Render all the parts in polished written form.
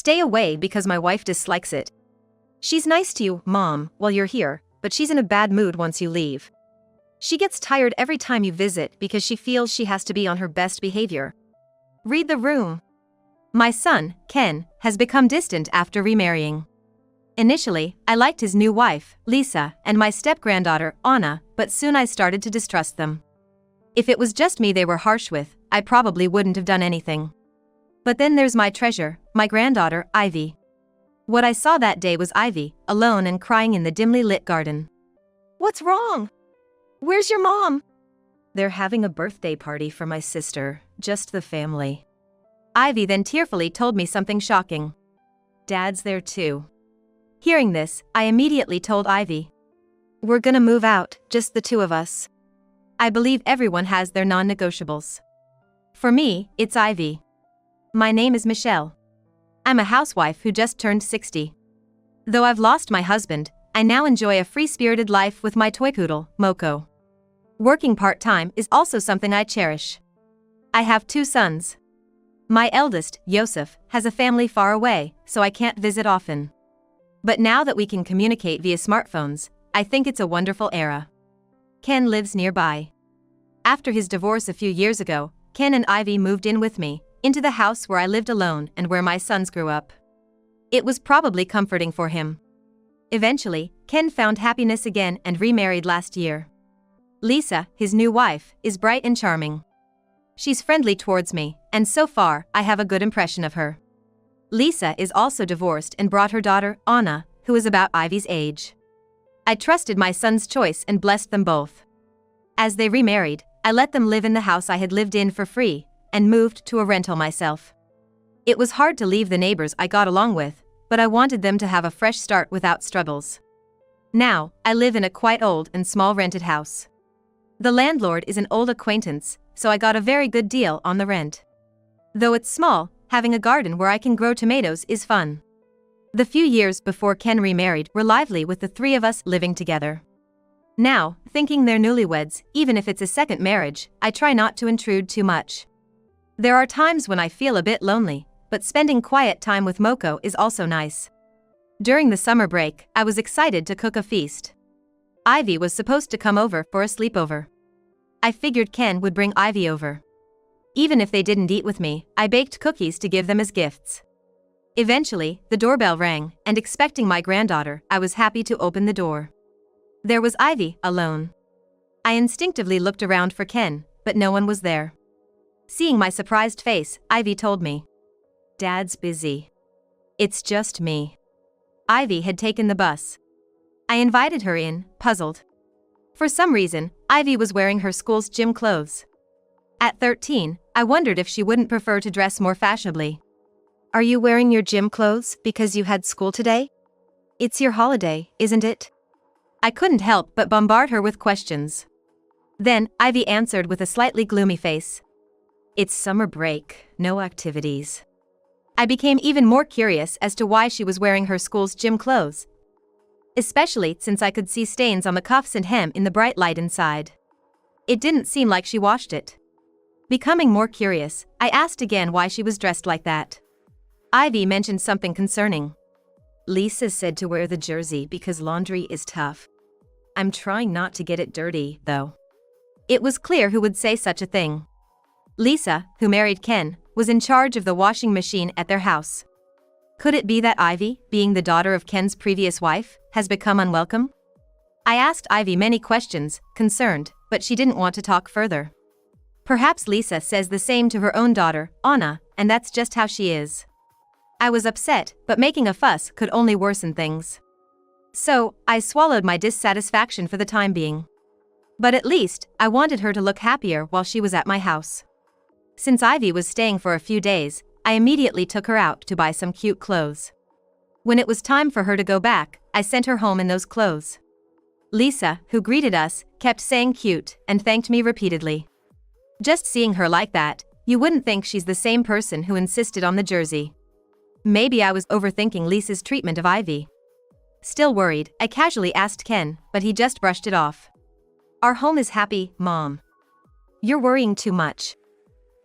Stay away because my wife dislikes it. She's nice to you, Mom, while you're here, but she's in a bad mood once you leave. She gets tired every time you visit because she feels she has to be on her best behavior. Read the room. My son, Ken, has become distant after remarrying. Initially, I liked his new wife, Lisa, and my step-granddaughter, Anna, but soon I started to distrust them. If it was just me they were harsh with, I probably wouldn't have done anything. But then there's my treasure, my granddaughter, Ivy. What I saw that day was Ivy, alone and crying in the dimly lit garden. What's wrong? Where's your mom? They're having a birthday party for my sister, just the family. Ivy then tearfully told me something shocking. Dad's there too. Hearing this, I immediately told Ivy. We're gonna move out, just the two of us. I believe everyone has their non-negotiables. For me, it's Ivy. My name is Michelle. I'm a housewife who just turned 60. Though I've lost my husband, I now enjoy a free-spirited life with my toy poodle, Moko. Working part-time is also something I cherish. I have 2 sons. My eldest, Yosef, has a family far away, so I can't visit often. But now that we can communicate via smartphones, I think it's a wonderful era. Ken lives nearby. After his divorce a few years ago, Ken and Ivy moved in with me, into the house where I lived alone and where my sons grew up. It was probably comforting for him. Eventually, Ken found happiness again and remarried last year. Lisa, his new wife, is bright and charming. She's friendly towards me, and so far, I have a good impression of her. Lisa is also divorced and brought her daughter, Anna, who is about Ivy's age. I trusted my son's choice and blessed them both. As they remarried, I let them live in the house I had lived in for free, and moved to a rental myself. It was hard to leave the neighbors I got along with, but I wanted them to have a fresh start without struggles. Now, I live in a quite old and small rented house. The landlord is an old acquaintance, so I got a very good deal on the rent. Though it's small, having a garden where I can grow tomatoes is fun. The few years before Ken remarried were lively with the 3 of us living together. Now, thinking they're newlyweds, even if it's a second marriage, I try not to intrude too much. There are times when I feel a bit lonely, but spending quiet time with Moko is also nice. During the summer break, I was excited to cook a feast. Ivy was supposed to come over for a sleepover. I figured Ken would bring Ivy over. Even if they didn't eat with me, I baked cookies to give them as gifts. Eventually, the doorbell rang, and expecting my granddaughter, I was happy to open the door. There was Ivy, alone. I instinctively looked around for Ken, but no one was there. Seeing my surprised face, Ivy told me. Dad's busy. It's just me. Ivy had taken the bus. I invited her in, puzzled. For some reason, Ivy was wearing her school's gym clothes. At 13, I wondered if she wouldn't prefer to dress more fashionably. Are you wearing your gym clothes because you had school today? It's your holiday, isn't it? I couldn't help but bombard her with questions. Then, Ivy answered with a slightly gloomy face. It's summer break, no activities. I became even more curious as to why she was wearing her school's gym clothes. Especially since I could see stains on the cuffs and hem in the bright light inside. It didn't seem like she washed it. Becoming more curious, I asked again why she was dressed like that. Ivy mentioned something concerning. Lisa said to wear the jersey because laundry is tough. I'm trying not to get it dirty, though. It was clear who would say such a thing. Lisa, who married Ken, was in charge of the washing machine at their house. Could it be that Ivy, being the daughter of Ken's previous wife, has become unwelcome? I asked Ivy many questions, concerned, but she didn't want to talk further. Perhaps Lisa says the same to her own daughter, Anna, and that's just how she is. I was upset, but making a fuss could only worsen things. So, I swallowed my dissatisfaction for the time being. But at least, I wanted her to look happier while she was at my house. Since Ivy was staying for a few days, I immediately took her out to buy some cute clothes. When it was time for her to go back, I sent her home in those clothes. Lisa, who greeted us, kept saying cute and thanked me repeatedly. Just seeing her like that, you wouldn't think she's the same person who insisted on the jersey. Maybe I was overthinking Lisa's treatment of Ivy. Still worried, I casually asked Ken, but he just brushed it off. Our home is happy, Mom. You're worrying too much.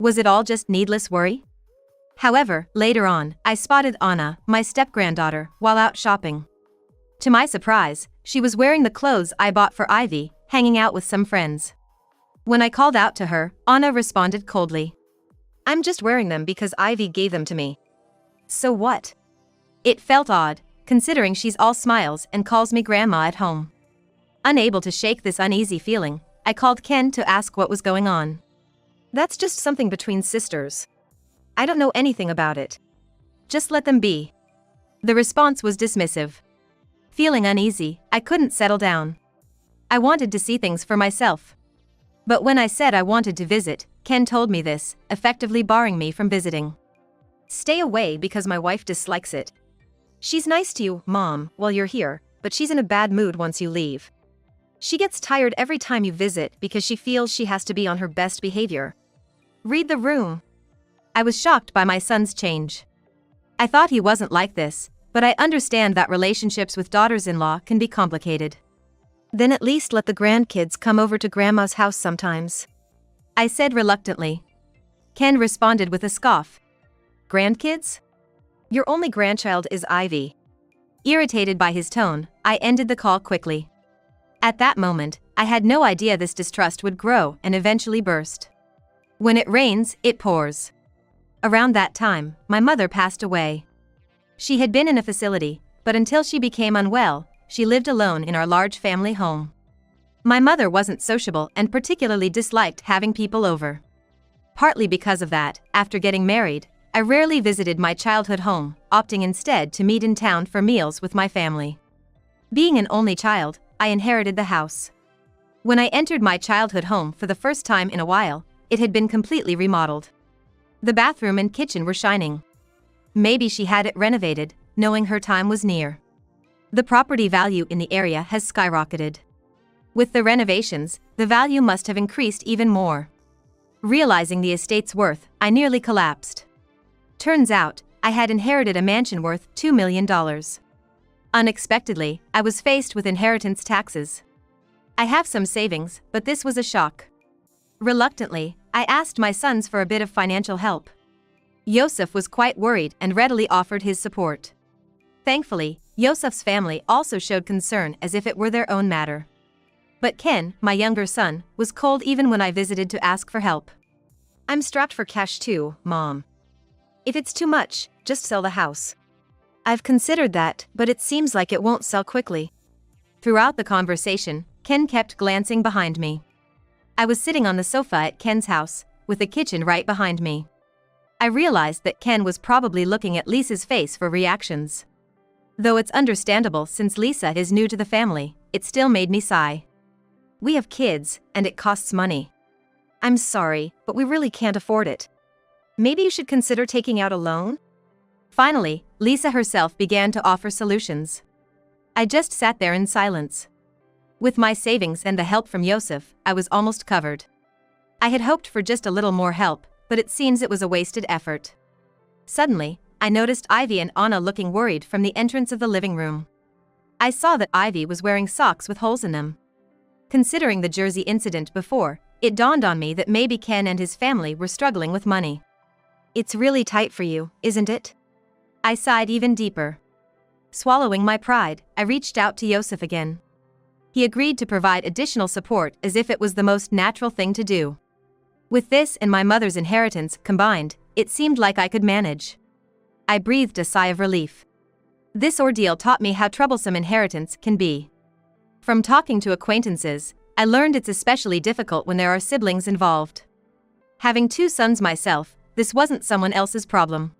Was it all just needless worry? However, later on, I spotted Anna, my step-granddaughter, while out shopping. To my surprise, she was wearing the clothes I bought for Ivy, hanging out with some friends. When I called out to her, Anna responded coldly. "I'm just wearing them because Ivy gave them to me." So what? It felt odd, considering she's all smiles and calls me grandma at home. Unable to shake this uneasy feeling, I called Ken to ask what was going on. "That's just something between sisters. I don't know anything about it. Just let them be." The response was dismissive. Feeling uneasy, I couldn't settle down. I wanted to see things for myself. But when I said I wanted to visit, Ken told me this, effectively barring me from visiting. "Stay away because my wife dislikes it. She's nice to you, Mom, while you're here, but she's in a bad mood once you leave. She gets tired every time you visit because she feels she has to be on her best behavior. Read the room." I was shocked by my son's change. I thought he wasn't like this, but I understand that relationships with daughters-in-law can be complicated. "Then at least let the grandkids come over to Grandma's house sometimes," I said reluctantly. Ken responded with a scoff. "Grandkids? Your only grandchild is Ivy." Irritated by his tone, I ended the call quickly. At that moment, I had no idea this distrust would grow and eventually burst. When it rains, it pours. Around that time, my mother passed away. She had been in a facility, but until she became unwell, she lived alone in our large family home. My mother wasn't sociable and particularly disliked having people over. Partly because of that, after getting married, I rarely visited my childhood home, opting instead to meet in town for meals with my family. Being an only child, I inherited the house. When I entered my childhood home for the first time in a while, it had been completely remodeled. The bathroom and kitchen were shining. Maybe she had it renovated, knowing her time was near. The property value in the area has skyrocketed. With the renovations, the value must have increased even more. Realizing the estate's worth, I nearly collapsed. Turns out, I had inherited a mansion worth $2 million. Unexpectedly, I was faced with inheritance taxes. I have some savings, but this was a shock. Reluctantly, I asked my sons for a bit of financial help. Yosef was quite worried and readily offered his support. Thankfully, Yosef's family also showed concern as if it were their own matter. But Ken, my younger son, was cold even when I visited to ask for help. "I'm strapped for cash too, Mom. If it's too much, just sell the house." "I've considered that, but it seems like it won't sell quickly." Throughout the conversation, Ken kept glancing behind me. I was sitting on the sofa at Ken's house, with the kitchen right behind me. I realized that Ken was probably looking at Lisa's face for reactions. Though it's understandable since Lisa is new to the family, it still made me sigh. "We have kids, and it costs money. I'm sorry, but we really can't afford it. Maybe you should consider taking out a loan?" Finally, Lisa herself began to offer solutions. I just sat there in silence. With my savings and the help from Yosef, I was almost covered. I had hoped for just a little more help, but it seems it was a wasted effort. Suddenly, I noticed Ivy and Anna looking worried from the entrance of the living room. I saw that Ivy was wearing socks with holes in them. Considering the Jersey incident before, it dawned on me that maybe Ken and his family were struggling with money. "It's really tight for you, isn't it?" I sighed even deeper. Swallowing my pride, I reached out to Yosef again. He agreed to provide additional support as if it was the most natural thing to do. With this and my mother's inheritance combined, it seemed like I could manage. I breathed a sigh of relief. This ordeal taught me how troublesome inheritance can be. From talking to acquaintances, I learned it's especially difficult when there are siblings involved. Having 2 sons myself, this wasn't someone else's problem.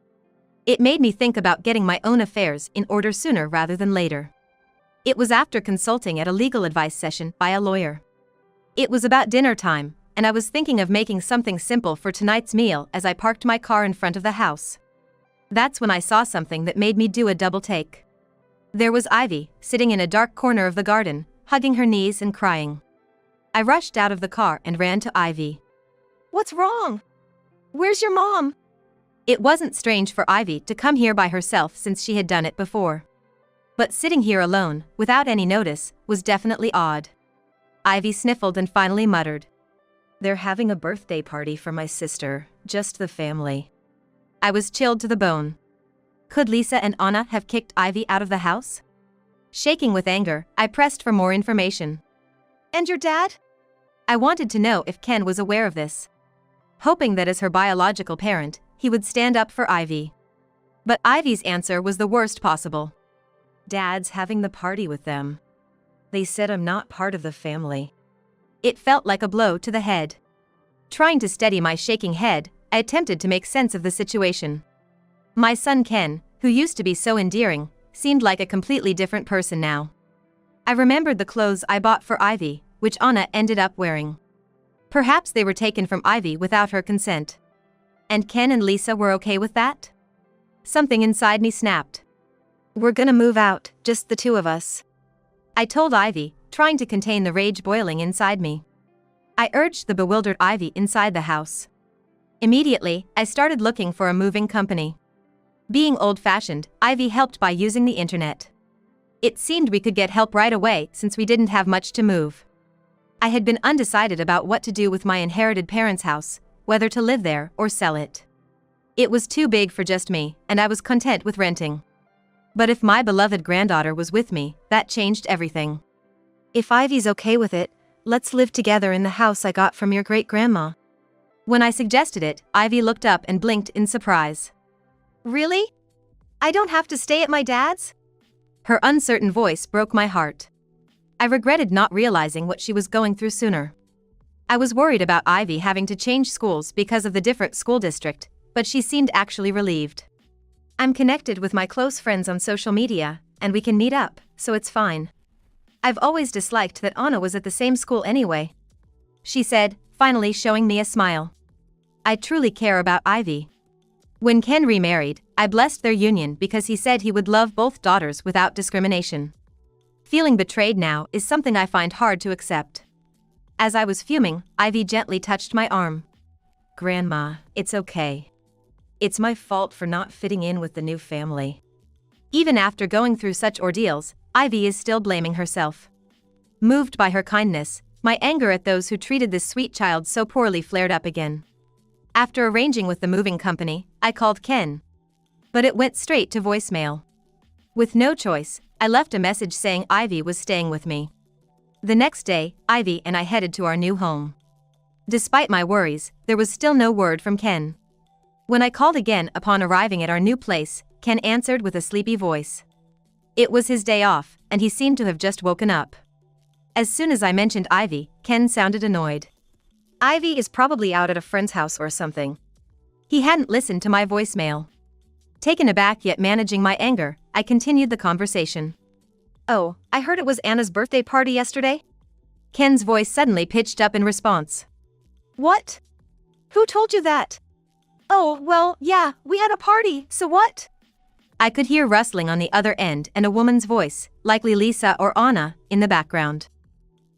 It made me think about getting my own affairs in order sooner rather than later. It was after consulting at a legal advice session by a lawyer. It was about dinner time, and I was thinking of making something simple for tonight's meal as I parked my car in front of the house. That's when I saw something that made me do a double take. There was Ivy, sitting in a dark corner of the garden, hugging her knees and crying. I rushed out of the car and ran to Ivy. "What's wrong? Where's your mom?" It wasn't strange for Ivy to come here by herself since she had done it before. But sitting here alone, without any notice, was definitely odd. Ivy sniffled and finally muttered, "They're having a birthday party for my sister, just the family." I was chilled to the bone. Could Lisa and Anna have kicked Ivy out of the house? Shaking with anger, I pressed for more information. And your dad? I wanted to know if Ken was aware of this. Hoping that as her biological parent, he would stand up for Ivy. But Ivy's answer was the worst possible. Dad's having the party with them. They said I'm not part of the family. It felt like a blow to the head. Trying to steady my shaking head, I attempted to make sense of the situation. My son Ken, who used to be so endearing, seemed like a completely different person now. I remembered the clothes I bought for Ivy, which Anna ended up wearing. Perhaps they were taken from Ivy without her consent. And Ken and Lisa were okay with that? Something inside me snapped. We're gonna move out, just the two of us. I told Ivy, trying to contain the rage boiling inside me. I urged the bewildered Ivy inside the house. Immediately, I started looking for a moving company. Being old-fashioned, Ivy helped by using the internet. It seemed we could get help right away since we didn't have much to move. I had been undecided about what to do with my inherited parents' house, whether to live there or sell it. It was too big for just me, and I was content with renting. But if my beloved granddaughter was with me, that changed everything. If Ivy's okay with it, let's live together in the house I got from your great-grandma. When I suggested it, Ivy looked up and blinked in surprise. Really? I don't have to stay at my dad's? Her uncertain voice broke my heart. I regretted not realizing what she was going through sooner. I was worried about Ivy having to change schools because of the different school district, but she seemed actually relieved. I'm connected with my close friends on social media, and we can meet up, so it's fine. I've always disliked that Anna was at the same school anyway. She said, finally showing me a smile. I truly care about Ivy. When Ken remarried, I blessed their union because he said he would love both daughters without discrimination. Feeling betrayed now is something I find hard to accept. As I was fuming, Ivy gently touched my arm. Grandma, it's okay. It's my fault for not fitting in with the new family. Even after going through such ordeals, Ivy is still blaming herself. Moved by her kindness, my anger at those who treated this sweet child so poorly flared up again. After arranging with the moving company, I called Ken. But it went straight to voicemail. With no choice, I left a message saying Ivy was staying with me. The next day, Ivy and I headed to our new home. Despite my worries, there was still no word from Ken. When I called again upon arriving at our new place, Ken answered with a sleepy voice. It was his day off, and he seemed to have just woken up. As soon as I mentioned Ivy, Ken sounded annoyed. Ivy is probably out at a friend's house or something. He hadn't listened to my voicemail. Taken aback yet managing my anger, I continued the conversation. Oh, I heard it was Anna's birthday party yesterday? Ken's voice suddenly pitched up in response. What? Who told you that? Oh, well, yeah, we had a party, so what? I could hear rustling on the other end and a woman's voice, likely Lisa or Anna, in the background.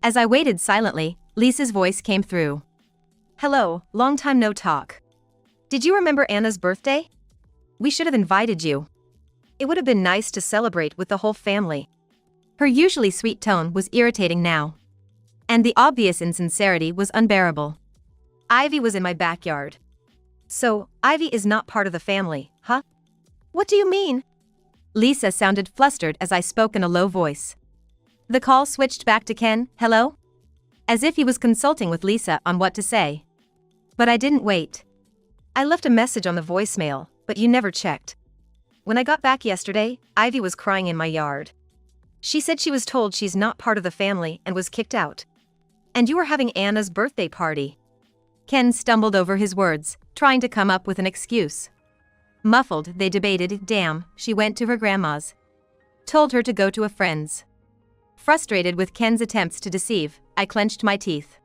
As I waited silently, Lisa's voice came through. Hello, long time no talk. Did you remember Anna's birthday? We should have invited you. It would have been nice to celebrate with the whole family. Her usually sweet tone was irritating now. And the obvious insincerity was unbearable. Ivy was in my backyard. So, Ivy is not part of the family, huh? What do you mean? Lisa sounded flustered as I spoke in a low voice. The call switched back to Ken, hello? As if he was consulting with Lisa on what to say. But I didn't wait. I left a message on the voicemail, but you never checked. When I got back yesterday, Ivy was crying in my yard. She said she was told she's not part of the family and was kicked out. And you were having Anna's birthday party. Ken stumbled over his words, trying to come up with an excuse. Muffled, they debated, damn, she went to her grandma's. Told her to go to a friend's. Frustrated with Ken's attempts to deceive, I clenched my teeth.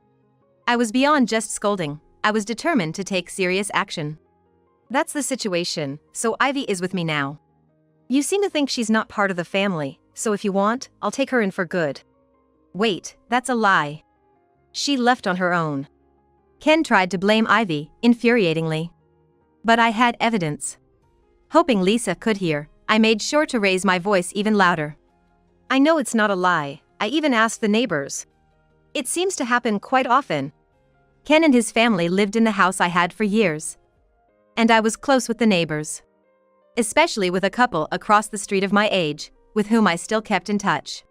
I was beyond just scolding, I was determined to take serious action. That's the situation, so Ivy is with me now. You seem to think she's not part of the family, so if you want, I'll take her in for good. Wait, that's a lie. She left on her own. Ken tried to blame Ivy, infuriatingly. But I had evidence. Hoping Lisa could hear, I made sure to raise my voice even louder. I know it's not a lie, I even asked the neighbors. It seems to happen quite often. Ken and his family lived in the house I had for years. And I was close with the neighbors. Especially with a couple across the street of my age, with whom I still kept in touch.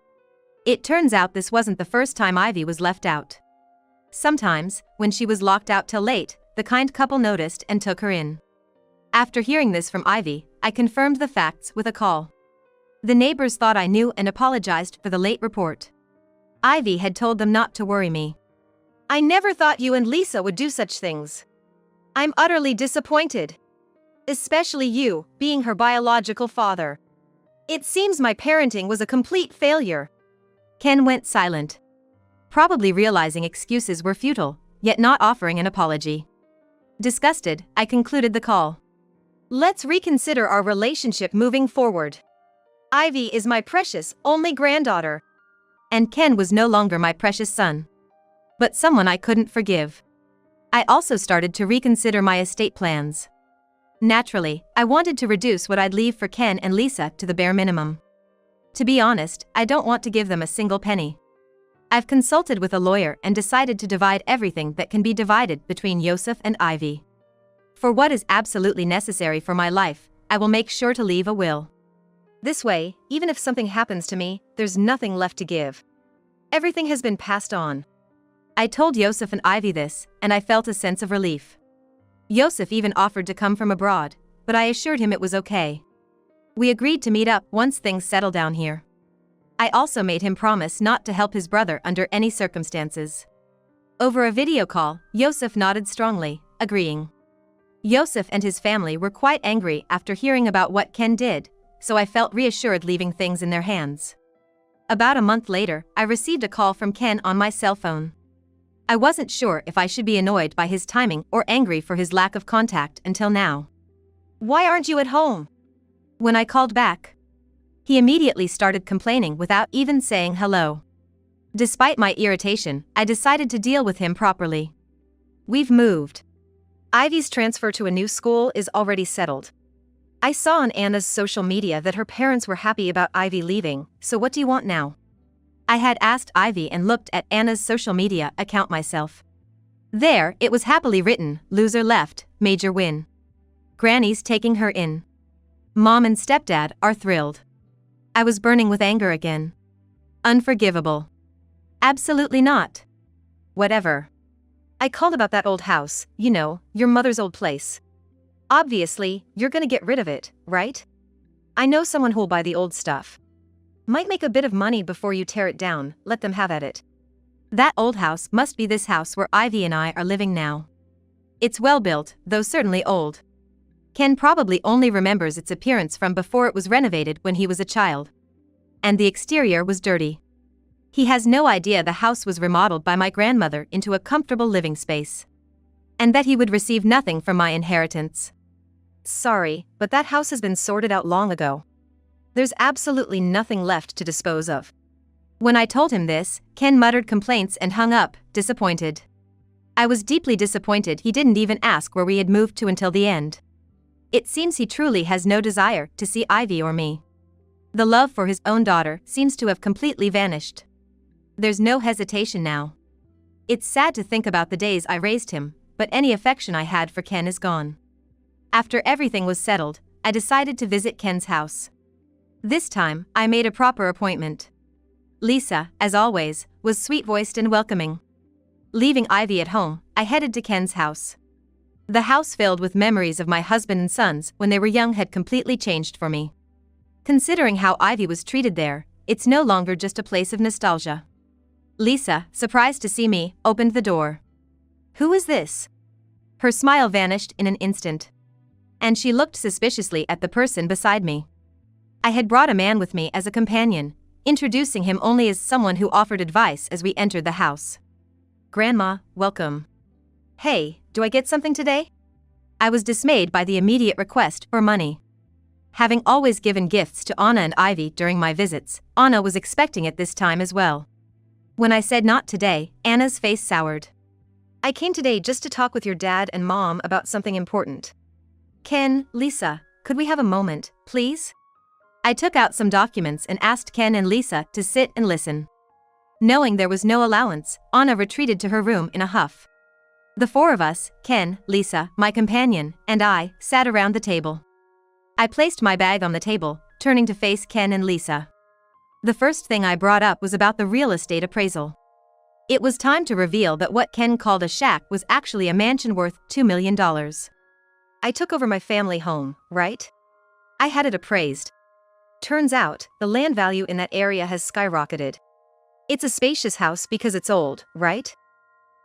It turns out this wasn't the first time Ivy was left out. Sometimes, when she was locked out till late, the kind couple noticed and took her in. After hearing this from Ivy, I confirmed the facts with a call. The neighbors thought I knew and apologized for the late report. Ivy had told them not to worry me. I never thought you and Lisa would do such things. I'm utterly disappointed. Especially you, being her biological father. It seems my parenting was a complete failure. Ken went silent. Probably realizing excuses were futile, yet not offering an apology. Disgusted, I concluded the call. Let's reconsider our relationship moving forward. Ivy is my precious, only granddaughter. And Ken was no longer my precious son. But someone I couldn't forgive. I also started to reconsider my estate plans. Naturally, I wanted to reduce what I'd leave for Ken and Lisa to the bare minimum. To be honest, I don't want to give them a single penny. I've consulted with a lawyer and decided to divide everything that can be divided between Yosef and Ivy. For what is absolutely necessary for my life, I will make sure to leave a will. This way, even if something happens to me, there's nothing left to give. Everything has been passed on. I told Yosef and Ivy this, and I felt a sense of relief. Yosef even offered to come from abroad, but I assured him it was okay. We agreed to meet up once things settle down here. I also made him promise not to help his brother under any circumstances. Over a video call, Yosef nodded strongly, agreeing. Yosef and his family were quite angry after hearing about what Ken did, so I felt reassured leaving things in their hands. About a month later, I received a call from Ken on my cell phone. I wasn't sure if I should be annoyed by his timing or angry for his lack of contact until now. Why aren't you at home? When I called back, he immediately started complaining without even saying hello. Despite my irritation, I decided to deal with him properly. We've moved. Ivy's transfer to a new school is already settled. I saw on Anna's social media that her parents were happy about Ivy leaving, so what do you want now? I had asked Ivy and looked at Anna's social media account myself. There, it was happily written, loser left, major win. Granny's taking her in. Mom and stepdad are thrilled. I was burning with anger again. Unforgivable. Absolutely not. Whatever. I called about that old house, you know, your mother's old place. Obviously, you're gonna get rid of it, right? I know someone who'll buy the old stuff. Might make a bit of money before you tear it down, let them have at it. That old house must be this house where Ivy and I are living now. It's well built, though certainly old. Ken probably only remembers its appearance from before it was renovated when he was a child. And the exterior was dirty. He has no idea the house was remodeled by my grandmother into a comfortable living space. And that he would receive nothing from my inheritance. Sorry, but that house has been sorted out long ago. There's absolutely nothing left to dispose of. When I told him this, Ken muttered complaints and hung up, disappointed. I was deeply disappointed he didn't even ask where we had moved to until the end. It seems he truly has no desire to see Ivy or me. The love for his own daughter seems to have completely vanished. There's no hesitation now. It's sad to think about the days I raised him, but any affection I had for Ken is gone. After everything was settled, I decided to visit Ken's house. This time, I made a proper appointment. Lisa, as always, was sweet-voiced and welcoming. Leaving Ivy at home, I headed to Ken's house. The house filled with memories of my husband and sons when they were young had completely changed for me. Considering how Ivy was treated there, it's no longer just a place of nostalgia. Lisa, surprised to see me, opened the door. Who is this? Her smile vanished in an instant. And she looked suspiciously at the person beside me. I had brought a man with me as a companion, introducing him only as someone who offered advice as we entered the house. Grandma, welcome. Hey, do I get something today? I was dismayed by the immediate request for money. Having always given gifts to Anna and Ivy during my visits, Anna was expecting it this time as well. When I said not today, Anna's face soured. I came today just to talk with your dad and mom about something important. Ken, Lisa, could we have a moment, please? I took out some documents and asked Ken and Lisa to sit and listen. Knowing there was no allowance, Anna retreated to her room in a huff. The four of us, Ken, Lisa, my companion, and I, sat around the table. I placed my bag on the table, turning to face Ken and Lisa. The first thing I brought up was about the real estate appraisal. It was time to reveal that what Ken called a shack was actually a mansion worth $2 million. I took over my family home, right? I had it appraised. Turns out, the land value in that area has skyrocketed. It's a spacious house because it's old, right?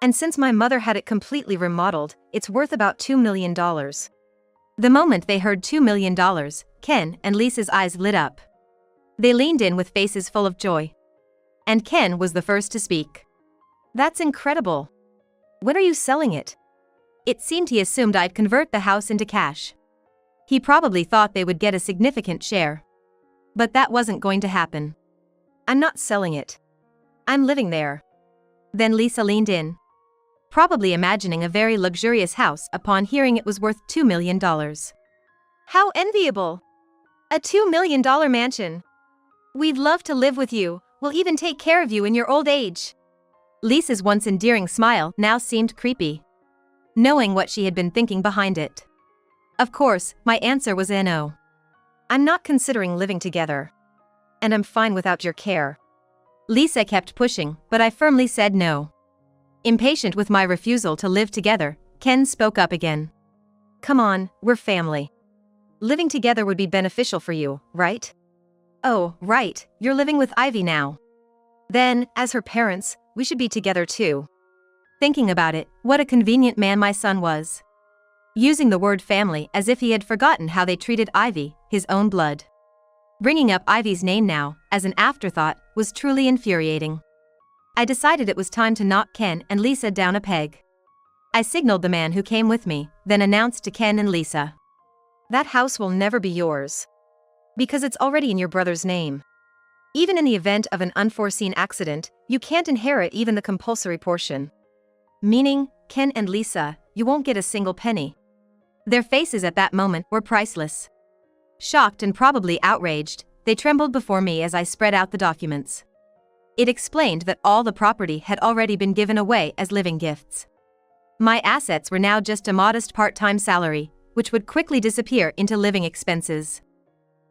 And since my mother had it completely remodeled, it's worth about $2 million. The moment they heard $2 million, Ken and Lisa's eyes lit up. They leaned in with faces full of joy. And Ken was the first to speak. That's incredible. When are you selling it? It seemed he assumed I'd convert the house into cash. He probably thought they would get a significant share. But that wasn't going to happen. I'm not selling it. I'm living there. Then Lisa leaned in, probably imagining a very luxurious house upon hearing it was worth $2 million. How enviable! A $2 million mansion. We'd love to live with you, we'll even take care of you in your old age. Lisa's once endearing smile now seemed creepy, knowing what she had been thinking behind it. Of course, my answer was no. I'm not considering living together. And I'm fine without your care. Lisa kept pushing, but I firmly said no. Impatient with my refusal to live together, Ken spoke up again. Come on, we're family. Living together would be beneficial for you, right? Oh, right, you're living with Ivy now. Then, as her parents, we should be together too. Thinking about it, what a convenient man my son was. Using the word family as if he had forgotten how they treated Ivy, his own blood. Bringing up Ivy's name now, as an afterthought, was truly infuriating. I decided it was time to knock Ken and Lisa down a peg. I signaled the man who came with me, then announced to Ken and Lisa. That house will never be yours. Because it's already in your brother's name. Even in the event of an unforeseen accident, you can't inherit even the compulsory portion. Meaning, Ken and Lisa, you won't get a single penny. Their faces at that moment were priceless. Shocked and probably outraged, they trembled before me as I spread out the documents. It explained that all the property had already been given away as living gifts. My assets were now just a modest part-time salary, which would quickly disappear into living expenses.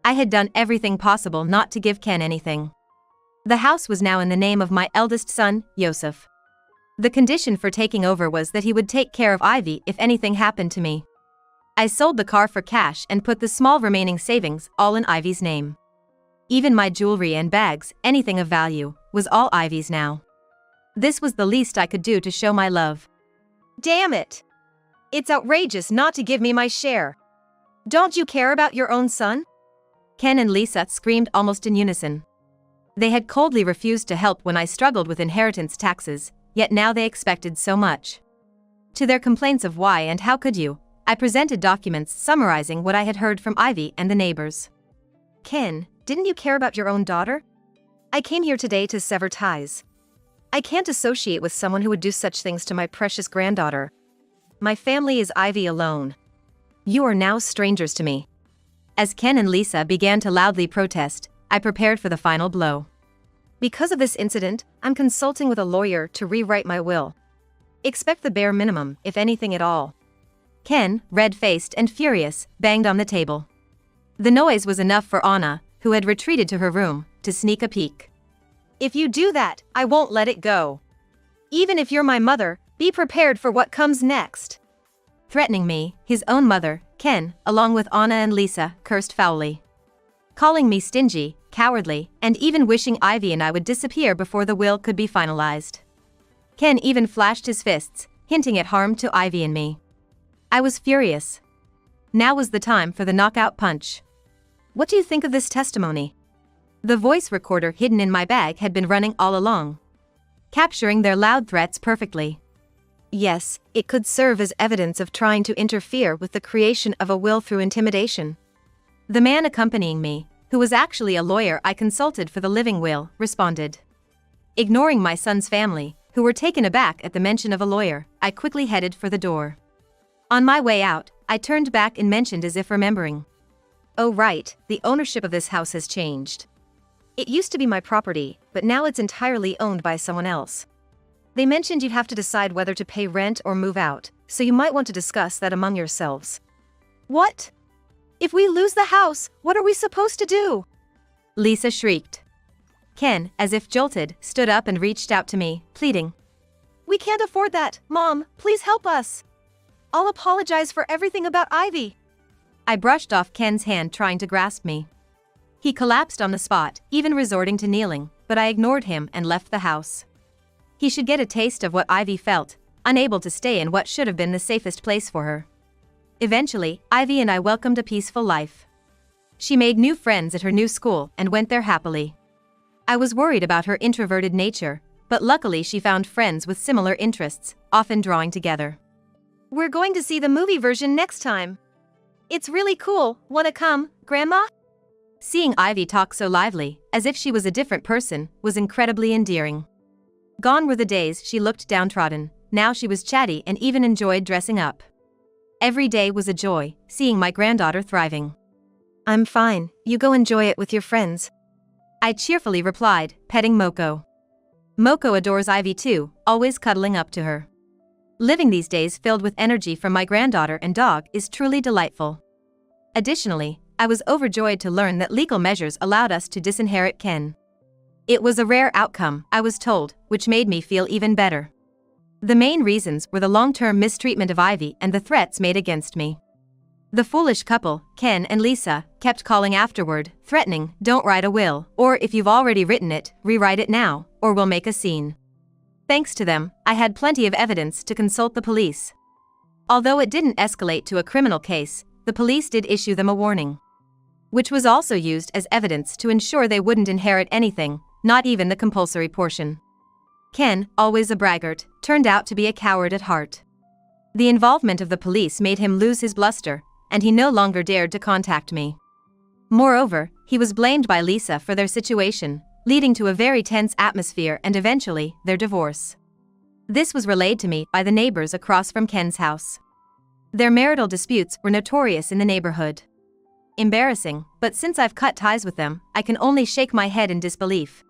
I had done everything possible not to give Ken anything. The house was now in the name of my eldest son, Yosef. The condition for taking over was that he would take care of Ivy if anything happened to me. I sold the car for cash and put the small remaining savings all in Ivy's name. Even my jewelry and bags, anything of value, was all Ivy's now. This was the least I could do to show my love. Damn it! It's outrageous not to give me my share. Don't you care about your own son? Ken and Lisa screamed almost in unison. They had coldly refused to help when I struggled with inheritance taxes, yet now they expected so much. To their complaints of why and how could you, I presented documents summarizing what I had heard from Ivy and the neighbors. Ken, didn't you care about your own daughter? I came here today to sever ties. I can't associate with someone who would do such things to my precious granddaughter. My family is Ivy alone. You are now strangers to me. As Ken and Lisa began to loudly protest, I prepared for the final blow. Because of this incident, I'm consulting with a lawyer to rewrite my will. Expect the bare minimum, if anything at all. Ken, red-faced and furious, banged on the table. The noise was enough for Anna, who had retreated to her room, to sneak a peek. If you do that, I won't let it go. Even if you're my mother, be prepared for what comes next. Threatening me, his own mother, Ken, along with Anna and Lisa, cursed foully. Calling me stingy, cowardly, and even wishing Ivy and I would disappear before the will could be finalized. Ken even flashed his fists, hinting at harm to Ivy and me. I was furious. Now was the time for the knockout punch. What do you think of this testimony? The voice recorder hidden in my bag had been running all along, capturing their loud threats perfectly. Yes, it could serve as evidence of trying to interfere with the creation of a will through intimidation. The man accompanying me, who was actually a lawyer I consulted for the living will, responded. Ignoring my son's family, who were taken aback at the mention of a lawyer, I quickly headed for the door. On my way out, I turned back and mentioned as if remembering. Oh right, the ownership of this house has changed. It used to be my property, but now it's entirely owned by someone else. They mentioned you'd have to decide whether to pay rent or move out, so you might want to discuss that among yourselves. What? If we lose the house, what are we supposed to do? Lisa shrieked. Ken, as if jolted, stood up and reached out to me, pleading. We can't afford that, Mom, please help us. I'll apologize for everything about Ivy. I brushed off Ken's hand trying to grasp me. He collapsed on the spot, even resorting to kneeling, but I ignored him and left the house. He should get a taste of what Ivy felt, unable to stay in what should have been the safest place for her. Eventually, Ivy and I welcomed a peaceful life. She made new friends at her new school and went there happily. I was worried about her introverted nature, but luckily she found friends with similar interests, often drawing together. We're going to see the movie version next time. It's really cool, wanna come, Grandma? Seeing Ivy talk so lively, as if she was a different person, was incredibly endearing. Gone were the days she looked downtrodden, now she was chatty and even enjoyed dressing up. Every day was a joy, seeing my granddaughter thriving. I'm fine, you go enjoy it with your friends. I cheerfully replied, petting Moko. Moko adores Ivy too, always cuddling up to her. Living these days filled with energy from my granddaughter and dog is truly delightful. Additionally, I was overjoyed to learn that legal measures allowed us to disinherit Ken. It was a rare outcome, I was told, which made me feel even better. The main reasons were the long-term mistreatment of Ivy and the threats made against me. The foolish couple, Ken and Lisa, kept calling afterward, threatening, don't write a will, or if you've already written it, rewrite it now, or we'll make a scene. Thanks to them, I had plenty of evidence to consult the police. Although it didn't escalate to a criminal case, the police did issue them a warning, which was also used as evidence to ensure they wouldn't inherit anything, not even the compulsory portion. Ken, always a braggart, turned out to be a coward at heart. The involvement of the police made him lose his bluster, and he no longer dared to contact me. Moreover, he was blamed by Lisa for their situation, leading to a very tense atmosphere and eventually, their divorce. This was relayed to me by the neighbors across from Ken's house. Their marital disputes were notorious in the neighborhood. Embarrassing, but since I've cut ties with them, I can only shake my head in disbelief.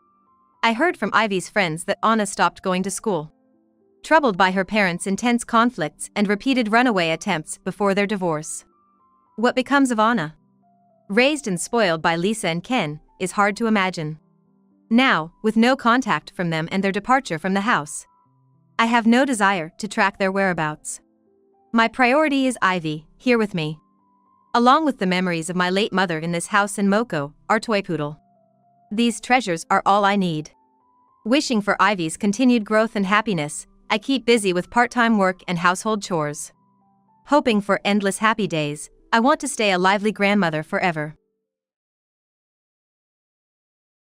I heard from Ivy's friends that Anna stopped going to school, troubled by her parents' intense conflicts and repeated runaway attempts before their divorce. What becomes of Anna? Raised and spoiled by Lisa and Ken, is hard to imagine. Now, with no contact from them and their departure from the house, I have no desire to track their whereabouts. My priority is Ivy, here with me. Along with the memories of my late mother in this house and Moko, our toy poodle. These treasures are all I need. Wishing for Ivy's continued growth and happiness, I keep busy with part-time work and household chores. Hoping for endless happy days, I want to stay a lively grandmother forever.